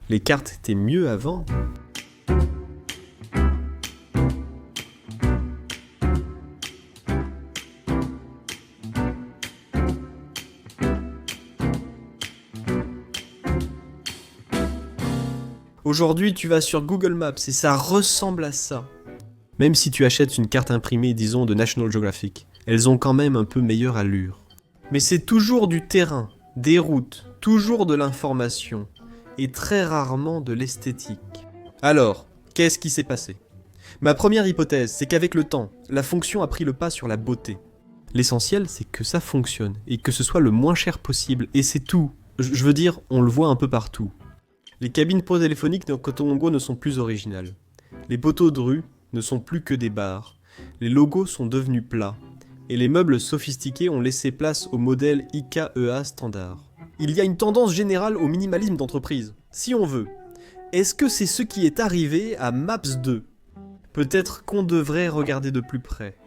Les cartes étaient mieux avant. Aujourd'hui, tu vas sur Google Maps et ça ressemble à ça. Même si tu achètes une carte imprimée, disons, de National Geographic, elles ont quand même un peu meilleure allure. Mais c'est toujours du terrain, des routes, toujours de l'information, et très rarement de l'esthétique. Alors, qu'est-ce qui s'est passé ? Ma première hypothèse, c'est qu'avec le temps, la fonction a pris le pas sur la beauté. L'essentiel, c'est que ça fonctionne, et que ce soit le moins cher possible, et c'est tout. Je veux dire, on le voit un peu partout. Les cabines téléphoniques de Kotongo ne sont plus originales. Les poteaux de rue ne sont plus que des barres. Les logos sont devenus plats. Et les meubles sophistiqués ont laissé place au modèle IKEA standard. Il y a une tendance générale au minimalisme d'entreprise, si on veut. Est-ce que c'est ce qui est arrivé à Maps 2 ? Peut-être qu'on devrait regarder de plus près.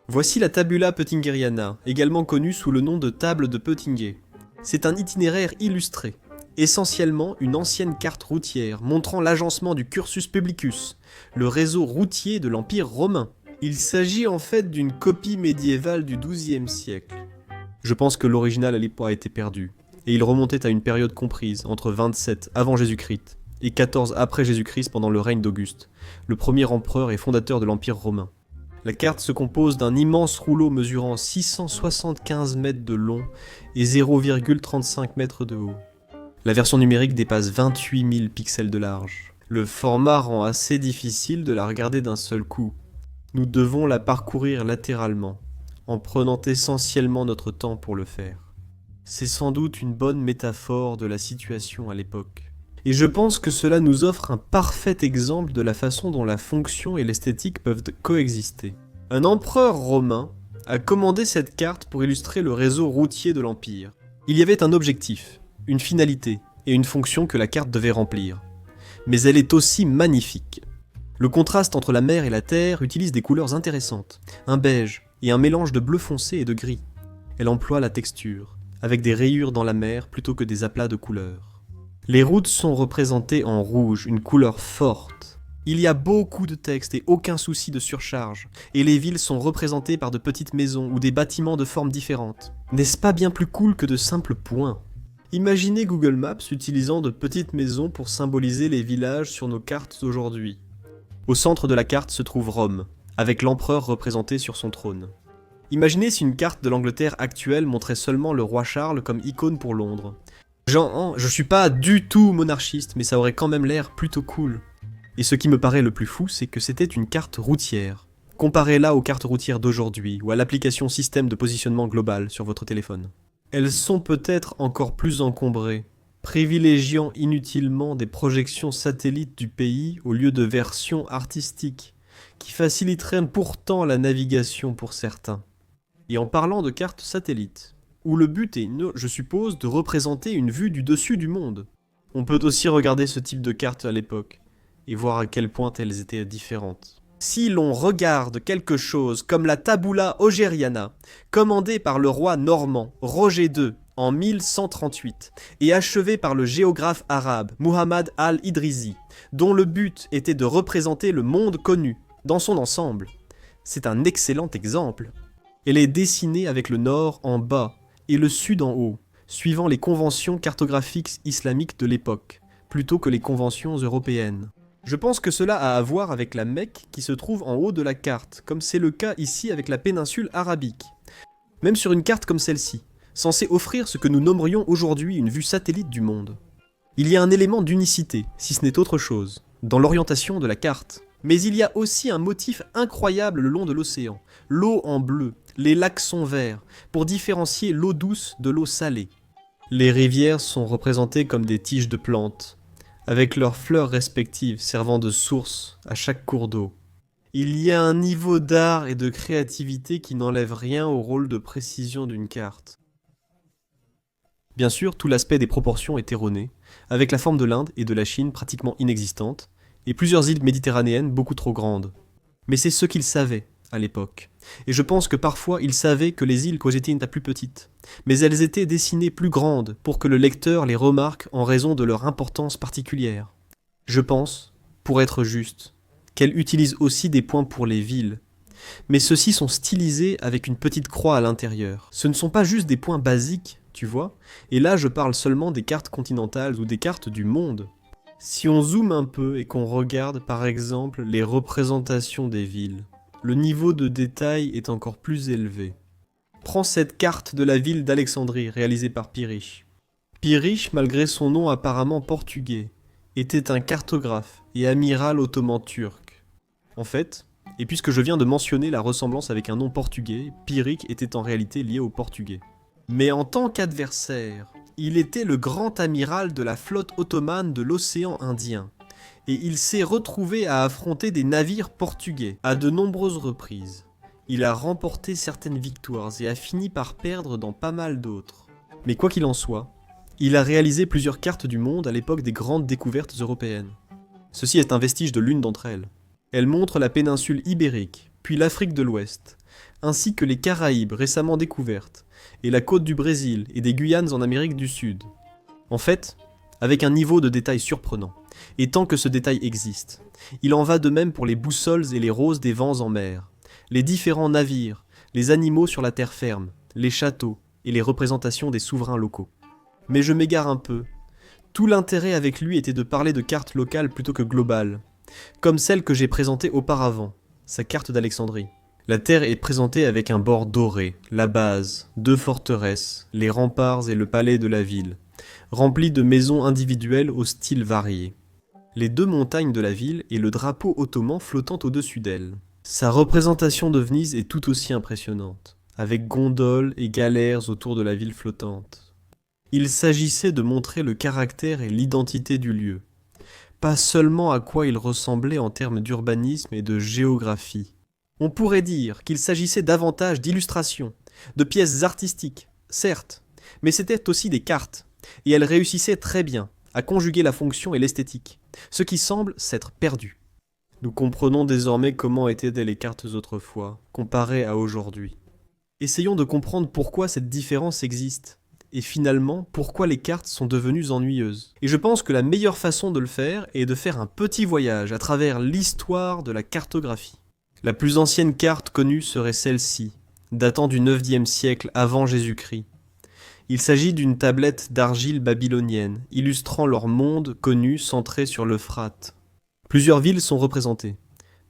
Voici la Tabula Peutingeriana, également connue sous le nom de table de Peutinger. C'est un itinéraire illustré, essentiellement une ancienne carte routière montrant l'agencement du Cursus Publicus, le réseau routier de l'Empire romain. Il s'agit en fait d'une copie médiévale du XIIe siècle. Je pense que l'original a été perdu, et il remontait à une période comprise entre 27 avant Jésus-Christ et 14 après Jésus-Christ pendant le règne d'Auguste, le premier empereur et fondateur de l'Empire romain. La carte se compose d'un immense rouleau mesurant 675 mètres de long et 0,35 mètres de haut. La version numérique dépasse 28 000 pixels de large. Le format rend assez difficile de la regarder d'un seul coup. Nous devons la parcourir latéralement, en prenant essentiellement notre temps pour le faire. C'est sans doute une bonne métaphore de la situation à l'époque. Et je pense que cela nous offre un parfait exemple de la façon dont la fonction et l'esthétique peuvent coexister. Un empereur romain a commandé cette carte pour illustrer le réseau routier de l'Empire. Il y avait un objectif, une finalité et une fonction que la carte devait remplir. Mais elle est aussi magnifique. Le contraste entre la mer et la terre utilise des couleurs intéressantes, un beige et un mélange de bleu foncé et de gris. Elle emploie la texture, avec des rayures dans la mer plutôt que des aplats de couleurs. Les routes sont représentées en rouge, une couleur forte. Il y a beaucoup de texte et aucun souci de surcharge, et les villes sont représentées par de petites maisons ou des bâtiments de formes différentes. N'est-ce pas bien plus cool que de simples points ? Imaginez Google Maps utilisant de petites maisons pour symboliser les villages sur nos cartes d'aujourd'hui. Au centre de la carte se trouve Rome, avec l'empereur représenté sur son trône. Imaginez si une carte de l'Angleterre actuelle montrait seulement le roi Charles comme icône pour Londres. Je suis pas du tout monarchiste, mais ça aurait quand même l'air plutôt cool. Et ce qui me paraît le plus fou, c'est que c'était une carte routière. Comparez-la aux cartes routières d'aujourd'hui, ou à l'application système de positionnement global sur votre téléphone. Elles sont peut-être encore plus encombrées, privilégiant inutilement des projections satellites du pays au lieu de versions artistiques, qui faciliteraient pourtant la navigation pour certains. Et en parlant de cartes satellites, où le but est, je suppose, de représenter une vue du dessus du monde. On peut aussi regarder ce type de cartes à l'époque, et voir à quel point elles étaient différentes. Si l'on regarde quelque chose comme la Tabula Ogeriana, commandée par le roi normand Roger II en 1138, et achevée par le géographe arabe Muhammad al-Idrisi, dont le but était de représenter le monde connu, dans son ensemble, c'est un excellent exemple. Elle est dessinée avec le nord en bas, et le sud en haut, suivant les conventions cartographiques islamiques de l'époque, plutôt que les conventions européennes. Je pense que cela a à voir avec la Mecque qui se trouve en haut de la carte, comme c'est le cas ici avec la péninsule arabique. Même sur une carte comme celle-ci, censée offrir ce que nous nommerions aujourd'hui une vue satellite du monde. Il y a un élément d'unicité, si ce n'est autre chose, dans l'orientation de la carte. Mais il y a aussi un motif incroyable le long de l'océan, l'eau en bleu, les lacs sont verts, pour différencier l'eau douce de l'eau salée. Les rivières sont représentées comme des tiges de plantes, avec leurs fleurs respectives servant de source à chaque cours d'eau. Il y a un niveau d'art et de créativité qui n'enlève rien au rôle de précision d'une carte. Bien sûr, tout l'aspect des proportions est erroné, avec la forme de l'Inde et de la Chine pratiquement inexistante, et plusieurs îles méditerranéennes beaucoup trop grandes. Mais c'est ce qu'ils savaient, à l'époque, et je pense que parfois ils savaient que les îles Cosette étaient plus petites, mais elles étaient dessinées plus grandes pour que le lecteur les remarque en raison de leur importance particulière. Je pense, pour être juste, qu'elle utilise aussi des points pour les villes, mais ceux-ci sont stylisés avec une petite croix à l'intérieur. Ce ne sont pas juste des points basiques, tu vois, et là je parle seulement des cartes continentales ou des cartes du monde. Si on zoome un peu et qu'on regarde par exemple les représentations des villes, le niveau de détail est encore plus élevé. Prends cette carte de la ville d'Alexandrie réalisée par Pirich. Pirich, malgré son nom apparemment portugais, était un cartographe et amiral ottoman turc. En fait, et puisque je viens de mentionner la ressemblance avec un nom portugais, Pirich était en réalité lié au portugais. Mais en tant qu'adversaire, il était le grand amiral de la flotte ottomane de l'océan Indien, et il s'est retrouvé à affronter des navires portugais à de nombreuses reprises. Il a remporté certaines victoires et a fini par perdre dans pas mal d'autres. Mais quoi qu'il en soit, il a réalisé plusieurs cartes du monde à l'époque des grandes découvertes européennes. Ceci est un vestige de l'une d'entre elles. Elle montre la péninsule ibérique, puis l'Afrique de l'Ouest, ainsi que les Caraïbes récemment découvertes, et la côte du Brésil et des Guyanes en Amérique du Sud. En fait, avec un niveau de détail surprenant, et tant que ce détail existe. Il en va de même pour les boussoles et les roses des vents en mer, les différents navires, les animaux sur la terre ferme, les châteaux et les représentations des souverains locaux. Mais je m'égare un peu. Tout l'intérêt avec lui était de parler de cartes locales plutôt que globales, comme celle que j'ai présentée auparavant, sa carte d'Alexandrie. La terre est présentée avec un bord doré, la base, 2 forteresses, les remparts et le palais de la ville, remplis de maisons individuelles au style varié. Les 2 montagnes de la ville et le drapeau ottoman flottant au-dessus d'elles. Sa représentation de Venise est tout aussi impressionnante, avec gondoles et galères autour de la ville flottante. Il s'agissait de montrer le caractère et l'identité du lieu, pas seulement à quoi il ressemblait en termes d'urbanisme et de géographie. On pourrait dire qu'il s'agissait davantage d'illustrations, de pièces artistiques, certes, mais c'était aussi des cartes, et elles réussissaient très bien à conjuguer la fonction et l'esthétique, ce qui semble s'être perdu. Nous comprenons désormais comment étaient les cartes autrefois, comparées à aujourd'hui. Essayons de comprendre pourquoi cette différence existe, et finalement pourquoi les cartes sont devenues ennuyeuses. Et je pense que la meilleure façon de le faire est de faire un petit voyage à travers l'histoire de la cartographie. La plus ancienne carte connue serait celle-ci, datant du 9e siècle avant Jésus-Christ. Il s'agit d'une tablette d'argile babylonienne, illustrant leur monde connu centré sur l'Euphrate. Plusieurs villes sont représentées,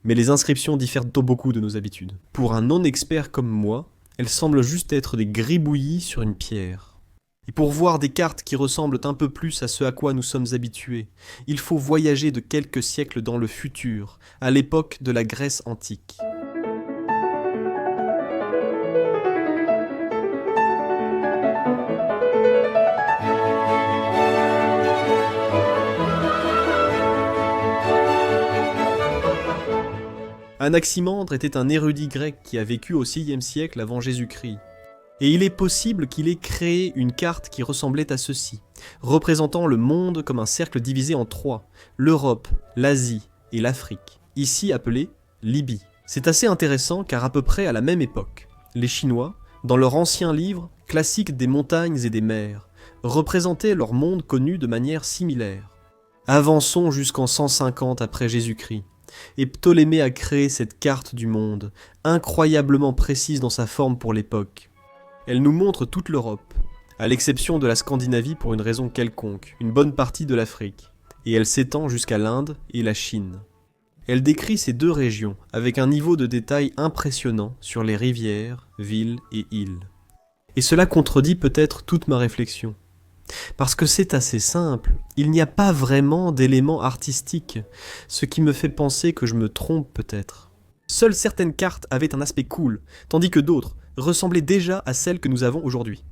mais les inscriptions diffèrent beaucoup de nos habitudes. Pour un non-expert comme moi, elles semblent juste être des gribouillis sur une pierre. Et pour voir des cartes qui ressemblent un peu plus à ce à quoi nous sommes habitués, il faut voyager de quelques siècles dans le futur, à l'époque de la Grèce antique. Anaximandre était un érudit grec qui a vécu au 6e siècle avant Jésus-Christ. Et il est possible qu'il ait créé une carte qui ressemblait à ceci, représentant le monde comme un cercle divisé en 3, l'Europe, l'Asie et l'Afrique, ici appelée Libye. C'est assez intéressant car à peu près à la même époque, les Chinois, dans leur ancien livre « Classique des montagnes et des mers », représentaient leur monde connu de manière similaire. Avançons jusqu'en 150 après Jésus-Christ. Et Ptolémée a créé cette carte du monde, incroyablement précise dans sa forme pour l'époque. Elle nous montre toute l'Europe, à l'exception de la Scandinavie pour une raison quelconque, une bonne partie de l'Afrique, et elle s'étend jusqu'à l'Inde et la Chine. Elle décrit ces 2 régions avec un niveau de détail impressionnant sur les rivières, villes et îles. Et cela contredit peut-être toute ma réflexion. Parce que c'est assez simple, il n'y a pas vraiment d'éléments artistiques, ce qui me fait penser que je me trompe peut-être. Seules certaines cartes avaient un aspect cool, tandis que d'autres ressemblaient déjà à celles que nous avons aujourd'hui.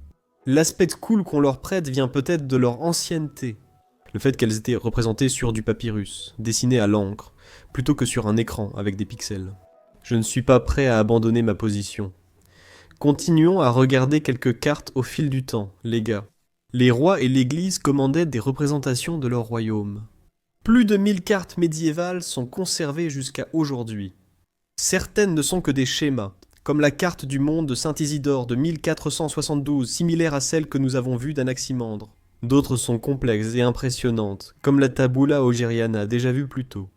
L'aspect cool qu'on leur prête vient peut-être de leur ancienneté, le fait qu'elles étaient représentées sur du papyrus, dessiné à l'encre, plutôt que sur un écran avec des pixels. Je ne suis pas prêt à abandonner ma position. Continuons à regarder quelques cartes au fil du temps, les gars. Les rois et l'église commandaient des représentations de leur royaume. Plus de 1000 cartes médiévales sont conservées jusqu'à aujourd'hui. Certaines ne sont que des schémas, comme la carte du monde de Saint-Isidore de 1472, similaire à celle que nous avons vue d'Anaximandre. D'autres sont complexes et impressionnantes, comme la Tabula Ogeriana déjà vue plus tôt.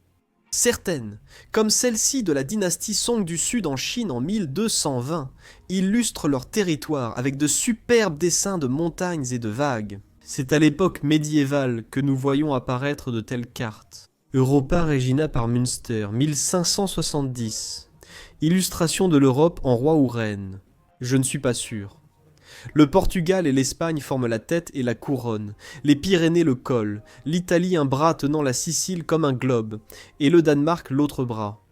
Certaines, comme celle-ci de la dynastie Song du Sud en Chine en 1220, illustrent leur territoire avec de superbes dessins de montagnes et de vagues. C'est à l'époque médiévale que nous voyons apparaître de telles cartes. Europa Regina par Münster, 1570. Illustration de l'Europe en roi ou reine. Je ne suis pas sûr. Le Portugal et l'Espagne forment la tête et la couronne, les Pyrénées le col, l'Italie un bras tenant la Sicile comme un globe, et le Danemark l'autre bras.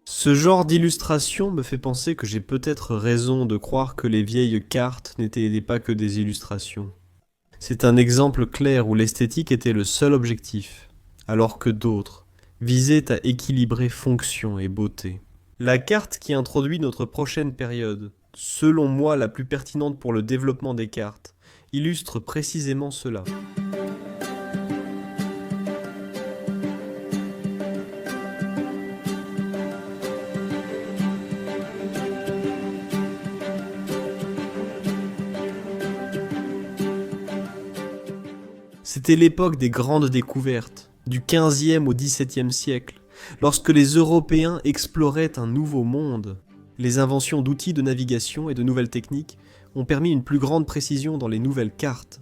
Ce genre d'illustration me fait penser que j'ai peut-être raison de croire que les vieilles cartes n'étaient pas que des illustrations. C'est un exemple clair où l'esthétique était le seul objectif, alors que d'autres visaient à équilibrer fonction et beauté. La carte qui introduit notre prochaine période, selon moi la plus pertinente pour le développement des cartes, illustre précisément cela. C'était l'époque des grandes découvertes, du XVe au XVIIe siècle, lorsque les Européens exploraient un nouveau monde. Les inventions d'outils de navigation et de nouvelles techniques ont permis une plus grande précision dans les nouvelles cartes.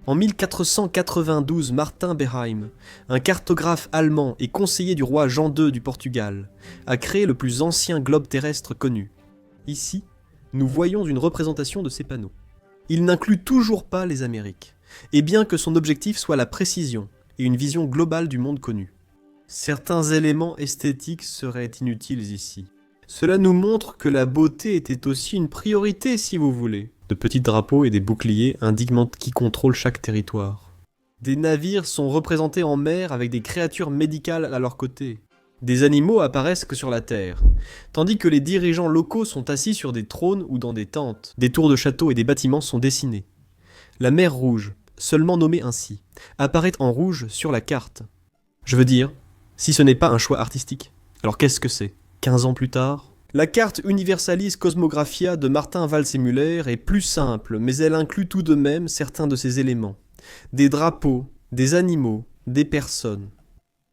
En 1492, Martin Behaim, un cartographe allemand et conseiller du roi Jean II du Portugal, a créé le plus ancien globe terrestre connu. Ici, nous voyons une représentation de ces panneaux. Il n'inclut toujours pas les Amériques, et bien que son objectif soit la précision et une vision globale du monde connu. Certains éléments esthétiques seraient inutiles ici. Cela nous montre que la beauté était aussi une priorité si vous voulez. De petits drapeaux et des boucliers indiquent qui contrôle chaque territoire. Des navires sont représentés en mer avec des créatures médicales à leur côté. Des animaux apparaissent que sur la terre, tandis que les dirigeants locaux sont assis sur des trônes ou dans des tentes. Des tours de châteaux et des bâtiments sont dessinés. La mer Rouge, seulement nommée ainsi, apparaît en rouge sur la carte. Je veux dire, si ce n'est pas un choix artistique, alors qu'est-ce que c'est ? 15 ans plus tard ? La carte Universalis Cosmographia de Martin Wals-et-Müller est plus simple, mais elle inclut tout de même certains de ces éléments. Des drapeaux, des animaux, des personnes.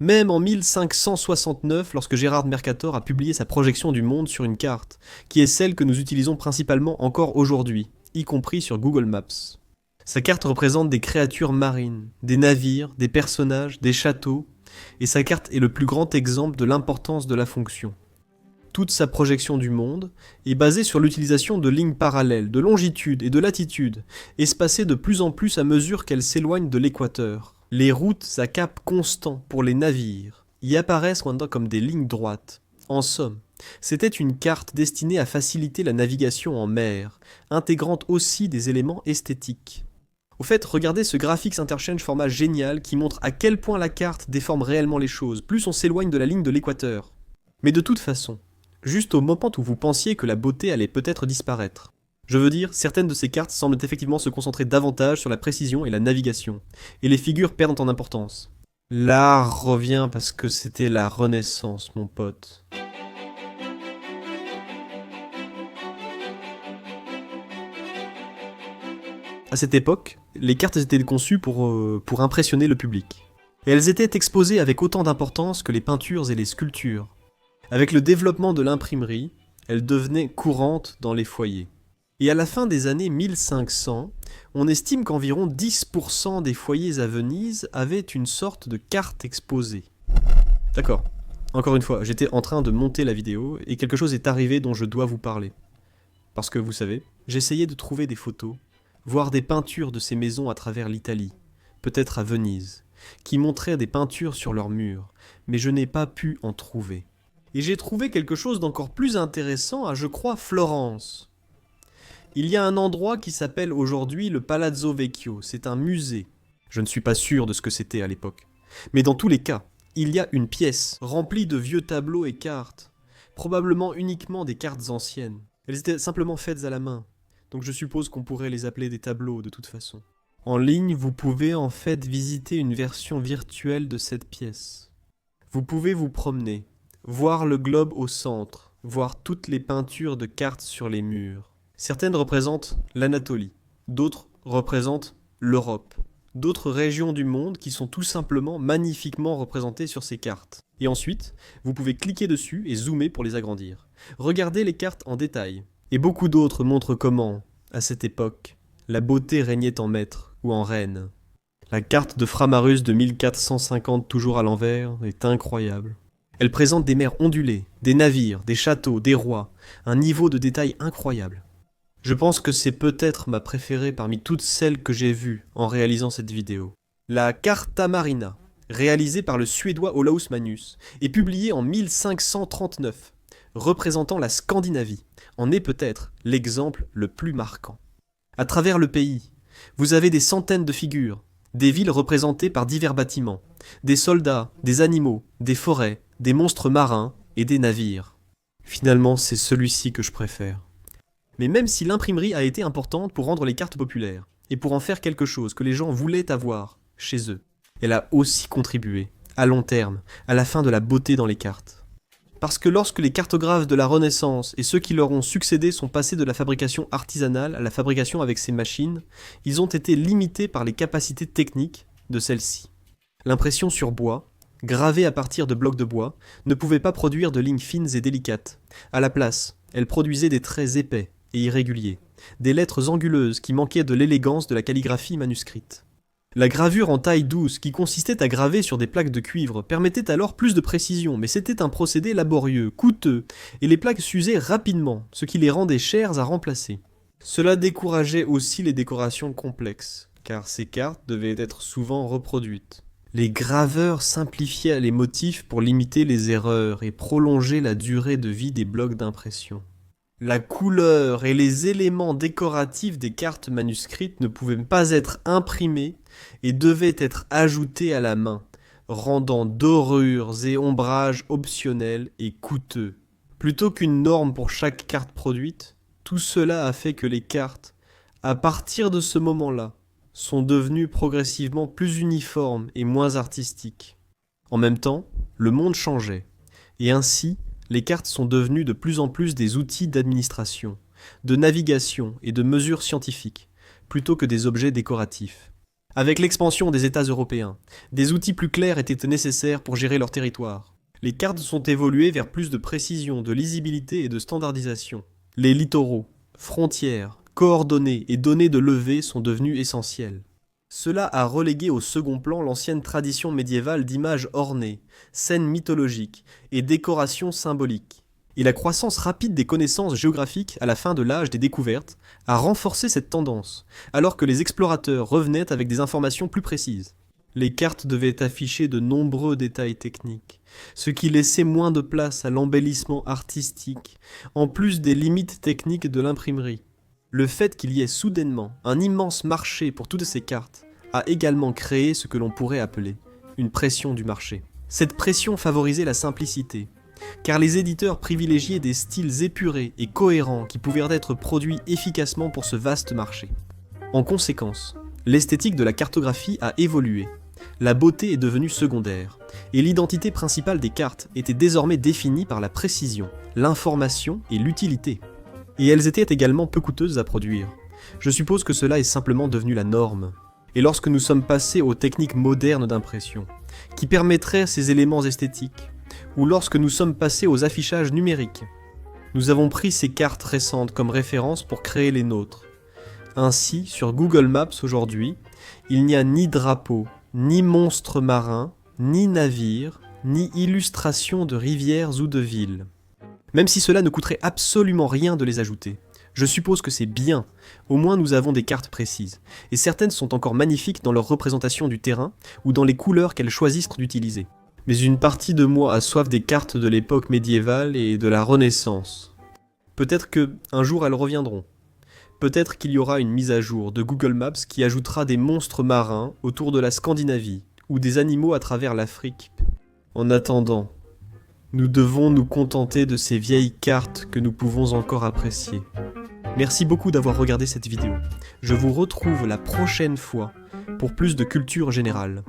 Même en 1569, lorsque Gérard Mercator a publié sa projection du monde sur une carte, qui est celle que nous utilisons principalement encore aujourd'hui, y compris sur Google Maps. Sa carte représente des créatures marines, des navires, des personnages, des châteaux, et sa carte est le plus grand exemple de l'importance de la fonction. Toute sa projection du monde est basée sur l'utilisation de lignes parallèles, de longitude et de latitude, espacées de plus en plus à mesure qu'elles s'éloignent de l'équateur. Les routes à cap constant pour les navires y apparaissent maintenant comme des lignes droites. En somme, c'était une carte destinée à faciliter la navigation en mer, intégrant aussi des éléments esthétiques. Au fait, regardez ce Graphics Interchange format génial qui montre à quel point la carte déforme réellement les choses, plus on s'éloigne de la ligne de l'équateur. Mais de toute façon, juste au moment où vous pensiez que la beauté allait peut-être disparaître. Je veux dire, certaines de ces cartes semblent effectivement se concentrer davantage sur la précision et la navigation, et les figures perdent en importance. L'art revient parce que c'était la Renaissance, mon pote. À cette époque, les cartes étaient conçues pour impressionner le public. Et elles étaient exposées avec autant d'importance que les peintures et les sculptures. Avec le développement de l'imprimerie, elles devenaient courantes dans les foyers. Et à la fin des années 1500, on estime qu'environ 10% des foyers à Venise avaient une sorte de carte exposée. D'accord. Encore une fois, j'étais en train de monter la vidéo et quelque chose est arrivé dont je dois vous parler. Parce que vous savez, j'essayais de trouver des photos, voire des peintures de ces maisons à travers l'Italie, peut-être à Venise, qui montraient des peintures sur leurs murs, mais je n'ai pas pu en trouver. Et j'ai trouvé quelque chose d'encore plus intéressant à, je crois, Florence. Il y a un endroit qui s'appelle aujourd'hui le Palazzo Vecchio, c'est un musée. Je ne suis pas sûr de ce que c'était à l'époque. Mais dans tous les cas, il y a une pièce remplie de vieux tableaux et cartes, probablement uniquement des cartes anciennes. Elles étaient simplement faites à la main, donc je suppose qu'on pourrait les appeler des tableaux de toute façon. En ligne, vous pouvez en fait visiter une version virtuelle de cette pièce. Vous pouvez vous promener, voir le globe au centre, voir toutes les peintures de cartes sur les murs. Certaines représentent l'Anatolie, d'autres représentent l'Europe, d'autres régions du monde qui sont tout simplement magnifiquement représentées sur ces cartes. Et ensuite, vous pouvez cliquer dessus et zoomer pour les agrandir. Regardez les cartes en détail. Et beaucoup d'autres montrent comment, à cette époque, la beauté régnait en maître ou en reine. La carte de Framarus de 1450 toujours à l'envers est incroyable. Elle présente des mers ondulées, des navires, des châteaux, des rois, un niveau de détail incroyable. Je pense que c'est peut-être ma préférée parmi toutes celles que j'ai vues en réalisant cette vidéo. La Carta Marina, réalisée par le Suédois Olaus Magnus, et publiée en 1539, représentant la Scandinavie, en est peut-être l'exemple le plus marquant. À travers le pays, vous avez des centaines de figures, des villes représentées par divers bâtiments, des soldats, des animaux, des forêts, des monstres marins et des navires. Finalement, c'est celui-ci que je préfère. Mais même si l'imprimerie a été importante pour rendre les cartes populaires, et pour en faire quelque chose que les gens voulaient avoir chez eux, elle a aussi contribué, à long terme, à la fin de la beauté dans les cartes. Parce que lorsque les cartographes de la Renaissance et ceux qui leur ont succédé sont passés de la fabrication artisanale à la fabrication avec ces machines, ils ont été limités par les capacités techniques de celles-ci. L'impression sur bois, gravée à partir de blocs de bois, ne pouvait pas produire de lignes fines et délicates. À la place, elle produisait des traits épais et irréguliers, des lettres anguleuses qui manquaient de l'élégance de la calligraphie manuscrite. La gravure en taille douce, qui consistait à graver sur des plaques de cuivre, permettait alors plus de précision, mais c'était un procédé laborieux, coûteux, et les plaques s'usaient rapidement, ce qui les rendait chères à remplacer. Cela décourageait aussi les décorations complexes, car ces cartes devaient être souvent reproduites. Les graveurs simplifiaient les motifs pour limiter les erreurs et prolonger la durée de vie des blocs d'impression. La couleur et les éléments décoratifs des cartes manuscrites ne pouvaient pas être imprimés et devaient être ajoutés à la main, rendant dorures et ombrages optionnels et coûteux. Plutôt qu'une norme pour chaque carte produite, tout cela a fait que les cartes, à partir de ce moment-là, sont devenues progressivement plus uniformes et moins artistiques. En même temps, le monde changeait, et ainsi, les cartes sont devenues de plus en plus des outils d'administration, de navigation et de mesures scientifiques, plutôt que des objets décoratifs. Avec l'expansion des États européens, des outils plus clairs étaient nécessaires pour gérer leur territoire. Les cartes sont évoluées vers plus de précision, de lisibilité et de standardisation. Les littoraux, frontières, coordonnées et données de levée sont devenus essentiels. Cela a relégué au second plan l'ancienne tradition médiévale d'images ornées, scènes mythologiques et décorations symboliques. Et la croissance rapide des connaissances géographiques à la fin de l'âge des découvertes a renforcé cette tendance, alors que les explorateurs revenaient avec des informations plus précises. Les cartes devaient afficher de nombreux détails techniques, ce qui laissait moins de place à l'embellissement artistique, en plus des limites techniques de l'imprimerie. Le fait qu'il y ait soudainement un immense marché pour toutes ces cartes a également créé ce que l'on pourrait appeler une pression du marché. Cette pression favorisait la simplicité, car les éditeurs privilégiaient des styles épurés et cohérents qui pouvaient être produits efficacement pour ce vaste marché. En conséquence, l'esthétique de la cartographie a évolué, la beauté est devenue secondaire, et l'identité principale des cartes était désormais définie par la précision, l'information et l'utilité. Et elles étaient également peu coûteuses à produire. Je suppose que cela est simplement devenu la norme. Et lorsque nous sommes passés aux techniques modernes d'impression, qui permettraient ces éléments esthétiques, ou lorsque nous sommes passés aux affichages numériques, nous avons pris ces cartes récentes comme référence pour créer les nôtres. Ainsi, sur Google Maps aujourd'hui, il n'y a ni drapeau, ni monstre marin, ni navire, ni illustration de rivières ou de villes. Même si cela ne coûterait absolument rien de les ajouter. Je suppose que c'est bien, au moins nous avons des cartes précises, et certaines sont encore magnifiques dans leur représentation du terrain ou dans les couleurs qu'elles choisissent d'utiliser. Mais une partie de moi a soif des cartes de l'époque médiévale et de la Renaissance. Peut-être que un jour elles reviendront. Peut-être qu'il y aura une mise à jour de Google Maps qui ajoutera des monstres marins autour de la Scandinavie, ou des animaux à travers l'Afrique. En attendant, nous devons nous contenter de ces vieilles cartes que nous pouvons encore apprécier. Merci beaucoup d'avoir regardé cette vidéo. Je vous retrouve la prochaine fois pour plus de culture générale.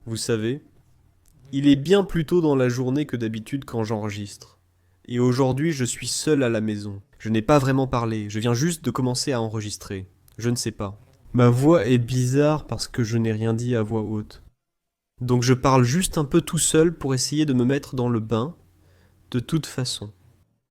Vous savez, Il est bien plus tôt dans la journée que d'habitude quand j'enregistre. Et aujourd'hui, je suis seul à la maison. Je n'ai pas vraiment parlé, je viens juste de commencer à enregistrer. Je ne sais pas. Ma voix est bizarre parce que je n'ai rien dit à voix haute. Donc je parle juste un peu tout seul pour essayer de me mettre dans le bain, de toute façon.